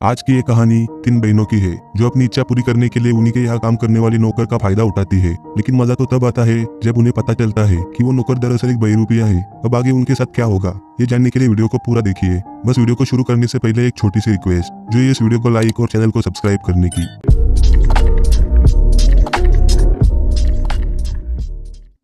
आज की ये कहानी 3 बहनों की है जो अपनी इच्छा पूरी करने के लिए उन्हीं के यहाँ काम करने वाली नौकर का फायदा उठाती है। लेकिन मजा तो तब आता है जब उन्हें पता चलता है कि वो नौकर दरअसल एक बहरूपिया है। अब आगे उनके साथ क्या होगा ये जानने के लिए वीडियो को पूरा देखिए। बस वीडियो को शुरू करने से पहले एक छोटी सी रिक्वेस्ट, जो ये इस वीडियो को लाइक और चैनल को सब्सक्राइब करने की।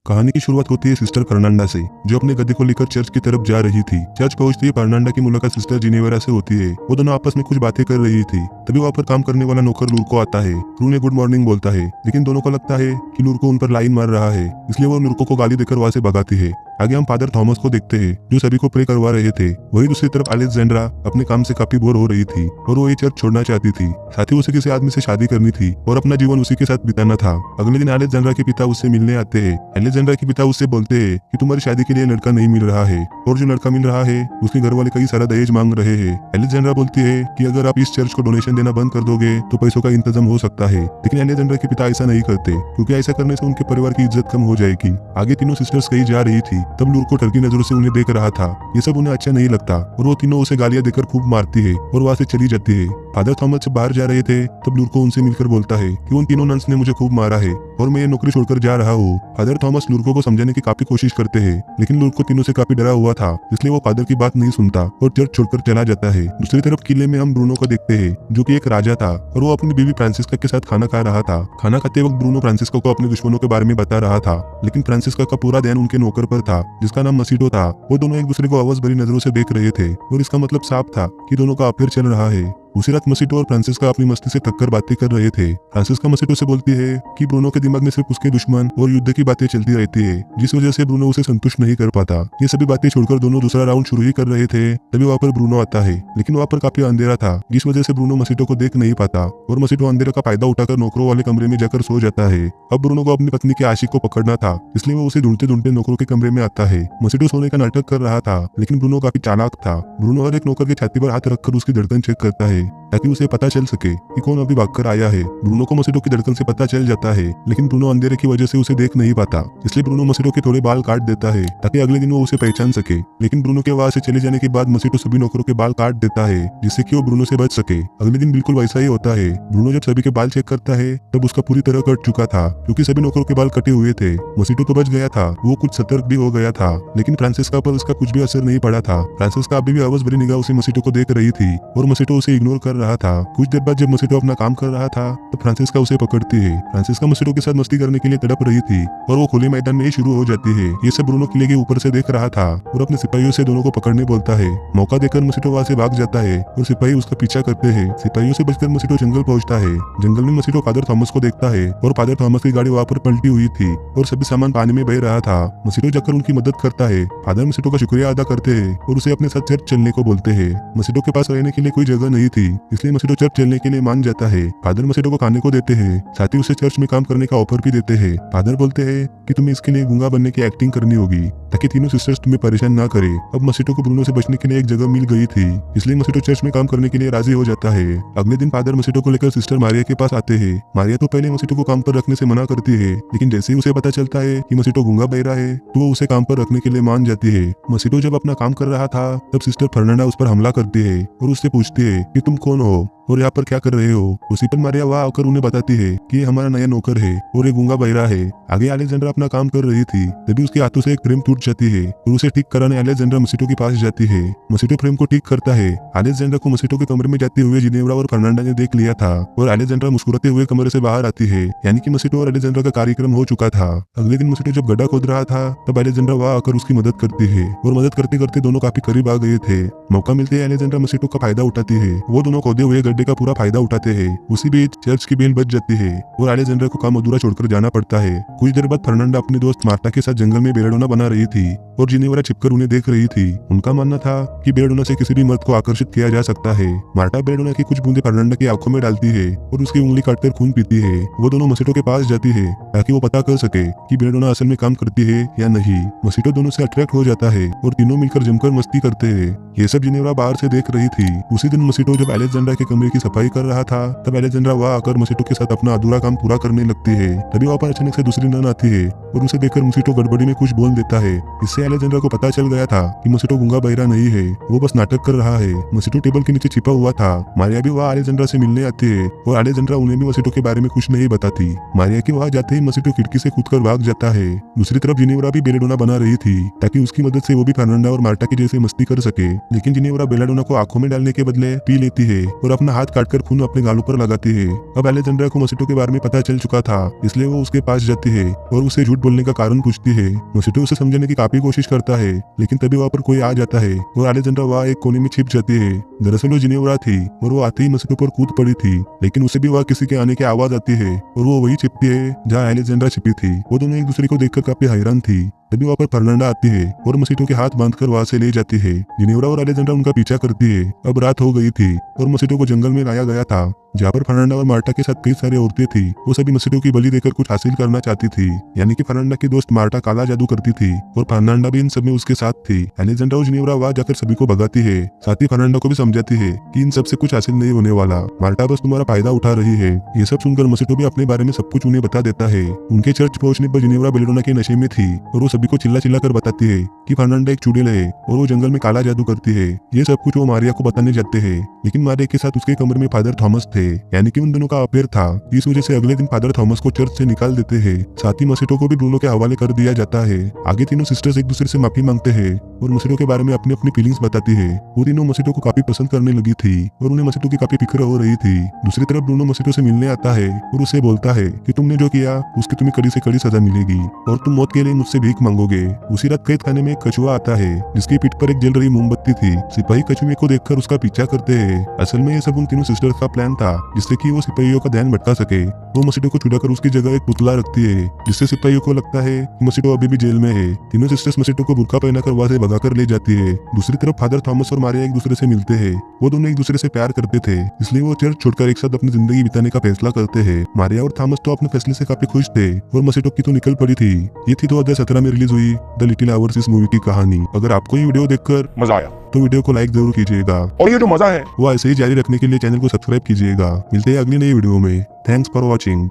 कहानी की शुरुआत होती है सिस्टर फर्नांडा से, जो अपने गधे को लेकर चर्च की तरफ जा रही थी। चर्च पहुंचती है फर्नांडा की मुलाकात सिस्टर जिनेवेरा से होती है। वो दोनों आपस में कुछ बातें कर रही थी। तभी वहाँ पर काम करने वाला नौकर लुर्को आता है। उन्हें गुड मॉर्निंग बोलता है, लेकिन दोनों को लगता है कि लुर्को उन पर लाइन मार रहा है, इसलिए वो लुर्को को गाली देकर वहाँ से भगाती है। आगे हम फादर थॉमस को देखते हैं जो सभी को प्रे करवा रहे थे। वही दूसरी तरफ अलेक्जेंड्रा अपने काम से काफी बोर हो रही थी और वो ये चर्च छोड़ना चाहती थी। साथ ही उसे किसी आदमी से शादी करनी थी और अपना जीवन उसी के साथ बिताना था। अगले दिन अलेक्जेंड्रा के पिता उससे मिलने आते हैं। अलेक्जेंड्रा के पिता उससे बोलते हैं कि तुम्हारी शादी के लिए लड़का नहीं मिल रहा है और जो लड़का मिल रहा है उसके घर वाले कई सारा दहेज मांग रहे हैं। अलेक्जेंड्रा बोलती है कि अगर आप इस चर्च को डोनेशन देना बंद कर दोगे तो पैसों का इंतजाम हो सकता है। लेकिन अलेक्जेंड्रा के पिता ऐसा नहीं करते, क्योंकि ऐसा करने से उनके परिवार की इज्जत कम हो जाएगी। आगे तीनों सिस्टर्स कहीं जा रही थी, तब लुर्को टर्की नजरों से उन्हें देख रहा था। ये सब उन्हें अच्छा नहीं लगता और वो तीनों उसे गालियां देकर खूब मारती है और वहाँ से चली जाती है। फादर थॉमस जब बाहर जा रहे थे तब लुर्को उनसे मिलकर बोलता है कि उन तीनों नन्स ने मुझे खूब मारा है और मैं ये नौकरी छोड़कर जा रहा हूँ। फादर थॉमस लुर्को को समझाने की काफी कोशिश करते हैं, लेकिन लुर्को तीनों से काफी डरा हुआ था, इसलिए वो फादर की बात नहीं सुनता और चर्च छोड़कर चला जाता है। दूसरी तरफ किले में हम ब्रूनो को देखते हैं, जो कि एक राजा था और वो अपनी बीवी फ्रांसिस्का के साथ खाना खा रहा था। खाना खाते वक्त ब्रूनो फ्रांसिस्का को अपने दुश्मनों के बारे में बता रहा था, लेकिन फ्रांसिस्का का पूरा ध्यान उनके नौकर पर था जिसका नाम मसीडो था। वो दोनों एक दूसरे को आवाज भरी नजरों से देख रहे थे और इसका मतलब साफ था कि दोनों का अफेयर चल रहा है। उसी रात मसीडो और फ्रांसिस्का अपनी मस्ती से थककर बातें कर रहे थे। फ्रांसिस्का मसीडो से बोलती है कि ब्रूनो के दिमाग में सिर्फ उसके दुश्मन और युद्ध की बातें चलती रहती है, जिस वजह से ब्रूनो उसे संतुष्ट नहीं कर पाता। ये सभी बातें छोड़कर दोनों दूसरा राउंड शुरू ही कर रहे थे। तभी वहाँ पर ब्रूनो आता है, लेकिन वहाँ पर काफी अंधेरा था, जिस वजह से ब्रूनो मसीडो को देख नहीं पाता और मसीडो अंधेरे का फायदा उठाकर नौकरों वाले कमरे में जाकर सो जाता है। अब ब्रूनो को अपनी पत्नी के आशिक को पकड़ना था, इसलिए वो उसे ढूंढते ढूंढते नौकरों के कमरे में आता है। मसीडो सोने का नाटक कर रहा था, लेकिन ब्रूनो काफी चालाक था। ब्रूनो हर एक नौकर के छाती पर हाथ रखकर उसकी धड़कन चेक करता है ताकि उसे पता चल सके कि कौन अभी भागकर आया है। ब्रूनो को मसीडो की धड़कन से पता चल जाता है, लेकिन ब्रूनो अंधेरे की वजह से उसे देख नहीं पाता, इसलिए ब्रूनो मसीडो के थोड़े बाल काट देता है ताकि अगले दिन वो उसे पहचान सके। लेकिन ब्रूनो के वहां से चले जाने के बाद मसीडो सभी नौकरों के बाल काट देता है, जिससे कि वो ब्रूनो से बच सके। अगले दिन बिल्कुल वैसा ही होता है। ब्रूनो जब सभी के बाल चेक करता है तब उसका पूरी तरह कट चुका था, क्योंकि सभी नौकरों के बाल कटे हुए थे। मसीडो तो बच गया था, वो कुछ सतर्क भी हो गया था, लेकिन फ्रांसिस्का पर उसका कुछ भी असर नहीं पड़ा था। फ्रांसिस्का अभी भी आवाज भरी निगाह से मसीडो को देख रही थी और मसीडो उसे इग्नोर कर रहा था। कुछ देर बाद जब मसीडो अपना काम कर रहा था तो फ्रांसिस्का उसे पकड़ती है। फ्रांसिस्का मसीडो के साथ मस्ती करने के लिए तड़प रही थी और वो खुले मैदान में ही शुरू हो जाती है। ये सब ब्रूनो किले के ऊपर से देख रहा था और अपने सिपाहियों से दोनों को पकड़ने बोलता है। मौका देकर मसीडो वहाँ से भाग जाता है और सिपाही उसका पीछा करते हैं। सिपाहियों से बचकर मसीडो जंगल पहुंचता है। जंगल में मसीडो फादर थॉमस को देखता है और फादर थॉमस की गाड़ी वहाँ पर पलटी हुई थी और सभी सामान पानी में बह रहा था। मसीडो जाकर उनकी मदद करता है। फादर मसीडो का शुक्रिया अदा करते हैं और उसे अपने साथ चर्च चलने को बोलते हैं। मसीडो के पास रहने के लिए कोई जगह नहीं थी, इसलिए मसीडो चर्च चलने के लिए मान जाता है। फादर मसीडो को खाने को देते हैं, साथ ही उसे चर्च में काम करने का ऑफर भी देते हैं। फादर बोलते हैं कि तुम्हें इसके लिए गूंगा बनने की एक्टिंग करनी होगी ताकि तीनों सिस्टर्स तुम्हें परेशान ना करे। अब मसीडो को ब्रूनो से बचने के लिए एक जगह मिल गई थी, इसलिए मसीडो चर्च में काम करने के लिए राजी हो जाता है। अगले दिन फादर मसीडो को लेकर सिस्टर मारिया के पास आते हैं। मारिया तो पहले मसीडो को काम पर रखने से मना करती है, लेकिन जैसे ही उसे पता चलता है कि मसीडो गूंगा बहरा है तो वो उसे काम पर रखने के लिए मान जाती है। मसीडो जब अपना काम कर रहा था तब सिस्टर फर्नांडा उस पर हमला करती है और उससे पूछती है कि तुम कौन हो और यहाँ पर क्या कर रहे हो। उसी पर मारिया वहाँ आकर उन्हें बताती है कि ये हमारा नया नौकर है और ये गूंगा बहरा है। आगे अलेक्जेंड्रा अपना काम कर रही थी, तभी उसके हाथों से एक फ्रेम टूट जाती है और उसे ठीक कराने अलेक्जेंड्रा मसीडो के पास जाती है। मसीडो फ्रेम को ठीक करता है। अलेक्जेंड्रा को मसीडो के कमरे में जाते हुए जिनेवेरा और फर्नांडा ने देख लिया था और अलेक्जेंड्रा मुस्कुराते हुए कमरे से बाहर आती है, यानी कि मसीडो और अलेक्जेंड्रा का कार्यक्रम हो चुका था। अगले दिन मसीडो जब गड्ढा खोद रहा था तब अलेक्जेंड्रा वहाँ आकर उसकी मदद करती है और मदद करते करते दोनों काफी करीब आ गए थे। मौका मिलते ही अलेक्जेंड्रा मसीडो का फायदा उठाती है। वो दोनों खोदे हुए गड्ढे का पूरा फायदा उठाते हैं। उसी बीच चर्च की बेल बज जाती है और अलेक्जेंड्रा को काम अधूरा छोड़कर जाना पड़ता है। कुछ देर बाद फर्नांडा अपने दोस्त मार्टा के साथ जंगल में बेलाडोना बना रही थी और जिनेवेरा छिपकर उन्हें देख रही थी। उनका मानना था कि बेलाडोना से किसी भी मर्द को आकर्षित किया जा सकता है। मार्टा बेलाडोना की कुछ बूंदे फर्नांडा की आंखों में डालती है और उसकी उंगली काटकर खून पीती है। वो दोनों मसीडो के पास जाती है ताकि वो पता कर सके कि बेलाडोना असल में काम करती है या नहीं। मसीडो दोनों से अट्रैक्ट हो जाता है और तीनों मिलकर जमकर मस्ती करते हैं। ये सब जिनेवेरा बाहर से देख रही थी। उसी दिन मसीडो जब अलेक्जेंड्रा के कमरे कमरे की सफाई कर रहा था, तब एलेजेंड्रा वहां आकर मसीटो के साथ अपना अधूरा काम पूरा करने लगती है। तभी वहां पर अचानक से दूसरी नन आती है और उसे देखकर मसीटो गड़बड़ी में कुछ बोल देता है। इससे एलेजेंड्रा को पता चल गया था कि मसीटो गूंगा बहिरा नहीं है, वो बस नाटक कर रहा है। मसीटो टेबल के नीचे छिपा हुआ था। मारिया भी वहाँ एलेजेंड्रा से मिलने आती है और एलेजेंड्रा उन्हें भी मसीटो के बारे में कुछ नहीं बताती। मारिया के वहाँ जाते ही मसीटो खिड़की से कूदकर भाग जाता है। दूसरी तरफ जिनेवरा भी बेलेडोना बना रही थी ताकि उसकी मदद से वो भी फर्नांडा और मार्टा के जैसे मस्ती कर सके, लेकिन जिनेवरा बेलेडोना को आंखों में डालने के बदले पी लेती है और अपना हाथ काटकर खून अपने गालों पर लगाती है। अब एलेजेंड्रा को मसीटो के बारे में पता चल चुका था, इसलिए वो उसके पास जाती है और उसे झूठ बोलने का कारण पूछती है। मसीटो उसे समझाने की काफी कोशिश करता है, लेकिन तभी वहाँ पर कोई आ जाता है और एलेजेंड्रा वहाँ एक कोने में छिप जाती है। दरअसल वो जिनेवरा थी और वो आते ही मसीटो पर कूद पड़ी थी, लेकिन उसे भी वहाँ किसी के आने की आवाज आती है और वो वही छिपती है जहाँ एलेजेंड्रा छिपी थी। वो दोनों एक दूसरे को देखकर काफी हैरान थी। तभी वहाँ पर फर्नांडा आती है और मसीटो के हाथ बांधकर वहाँ से ले जाती है। जिनेवरा और एलेजेंड्रा उनका पीछा करती है। अब रात हो गई थी और मसीटो को जंगल में लाया गया था, जहाँ पर फर्नांडा और मार्टा के साथ कई सारी औरतें थी। वो सभी मसीटो की बलि देकर कुछ हासिल करना चाहती थी, यानी कि फर्नांडा की दोस्त मार्टा काला जादू करती थी और फर्नांडा भी इन सब में उसके साथ थी। एलेजेंड्रा और जिनेवरा वहाँ जाकर सभी को भगाती है, साथ ही फर्नांडा को भी समझाती है कि इन सब से कुछ हासिल नहीं होने वाला, मार्टा बस तुम्हारा फायदा उठा रही है। ये सब सुनकर मसीटो भी अपने बारे में सब कुछ उन्हें बता देता है। उनके चर्च पहुंचने पर जिनेवरा बेलेडोना के नशे में थी और वो सभी को चिल्ला चिल्ला कर बताती है कि फर्नांडा एक चुड़ैल है और वो जंगल में काला जादू करती है। ये सब कुछ वो मारिया को बताने जाते हैं, लेकिन मारिया के साथ उसके कमरे में फादर थॉमस थे, यानी कि उन दोनों का अफेयर था। इस वजह से अगले दिन फादर थॉमस को चर्च से निकाल देते हैं। साथ ही मसीटो को भी ब्रूनो के हवाले कर दिया जाता है। आगे तीनों सिस्टर्स एक दूसरे से माफी मांगते हैं और मसीटो के बारे में अपनी अपनी फीलिंग्स बताती है। वो तीनों मसीटो को काफी पसंद करने लगी थी और उन्हें मसीटो की काफी फिक्र हो रही थी। दूसरी तरफ ब्रूनो मसीटो से मिलने आता है और उसे बोलता है कि तुमने जो किया उसकी तुम्हें कड़ी से कड़ी सजा मिलेगी और तुम मौत के लिए मुझसे भीख मांगोगे। उसी रात कैद खाने में एक कछुआ आता है जिसकी पीठ पर एक जल रही मोमबत्ती थी। सिपाही कछुए को देखकर उसका पीछा करते हैं। असल में ये सब उन तीनों सिस्टर्स का प्लान था, जिससे कि वो सिपाहियों का ध्यान भटका सके। वो मसीटो को छुड़ाकर उसकी जगह एक पुतला रखती है, जिससे सिपाहियों को लगता है कि मसीटो अभी भी जेल में है। तीनों सिस्टर्स मसीटो को बुर्का पहनाकर वहां से भगाकर ले जाती है। दूसरी तरफ फादर थॉमस और मारिया एक दूसरे से मिलते हैं। वो दोनों एक दूसरे से प्यार करते थे, इसलिए वो चर्च छोड़कर एक साथ अपनी जिंदगी बिताने का फैसला करते हैं। मारिया और थॉमस तो अपने फैसले से काफी खुश थे और मसीटो की तो निकल पड़ी थी। ये थी 2017 में रिलीज हुई द लिटिल आवर्स इस मूवी की कहानी। अगर आपको ये वीडियो देखकर मजा आया तो वीडियो को लाइक जरूर कीजिएगा और ये जो मजा है वो ऐसे ही जारी रखने के लिए चैनल को सब्सक्राइब कीजिएगा। मिलते हैं अगली नई वीडियो में। Thanks for watching.